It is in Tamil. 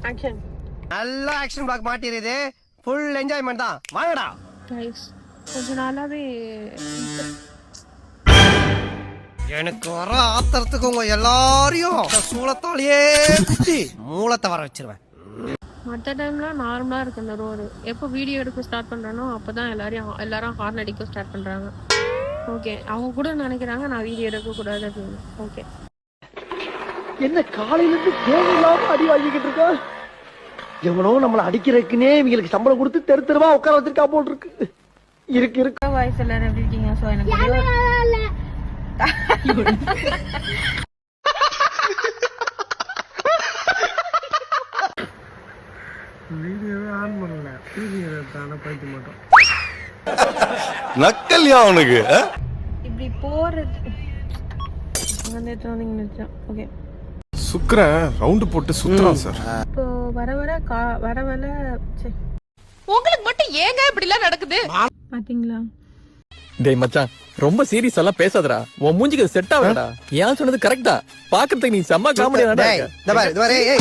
ஆக்ஷன். நல்ல ஆக்ஷன் பிளாக் மாட்டிருது. ஃபுல் என்ஜாய்மெண்ட் தான். வாங்கடா. கைஸ் கொஞ்ச நாளாவே எனக்கு வர ஆத்திரத்துக்கு உங்க எல்லாரையும் சூளத்தாலேயே குத்தி மூலத்தை வர வச்சிருவேன். மற்ற டைம்லாம் நார்மலா இருக்கு இந்த ரோடு. எப்போ வீடியோ எடுக்க ஸ்டார்ட் பண்றானோ அப்பதான் எல்லாரும் ஹார்ன் அடிக்க ஸ்டார்ட் பண்றாங்க. ஓகே, அவங்க கூட நினைக்கிறாங்க நான் வீடியோ எடுக்க கூடாது அப்படின்னு. ஓகே, என்ன காலையில இருந்து தேவையில்லாம அடி வாங்கிக்கிட்டு இருக்கா? எவனோ நம்மள அடிக்கிறதுக்குன்னே இவங்களுக்கு சம்பளம் கொடுத்து தெரு தெருவா உட்கார வச்சிருக்கா போல் இருக்கு. இருக்கு வாய்ஸ் எல்லாரும் எப்படி இருக்கீங்க? ஸோ எனக்கு வீடியோவே ஆன் பண்ணல. வீடியோ தானே போயிட்டு மாட்டோம். நக்கல்யா அவனுக்கு இப்படி போறது நினைச்சேன். ஓகே, சுக்கரன் ரவுண்டு போட்டு சுத்துறான் சார். இப்போ வர உங்களுக்கு மட்டும் ஏங்க இப்படி எல்லாம் நடக்குது? பாத்தீங்களா? டேய் மச்சான், ரொம்ப சீரியஸ் எல்லாம் பேசாதடா. உன் மூஞ்சிக்கு செட் ஆகலடா. ஏன் சொன்னது கரெக்டா? பாக்குறதுக்கு நீ செம்ம காமெடியா டேய், இந்த பாரு,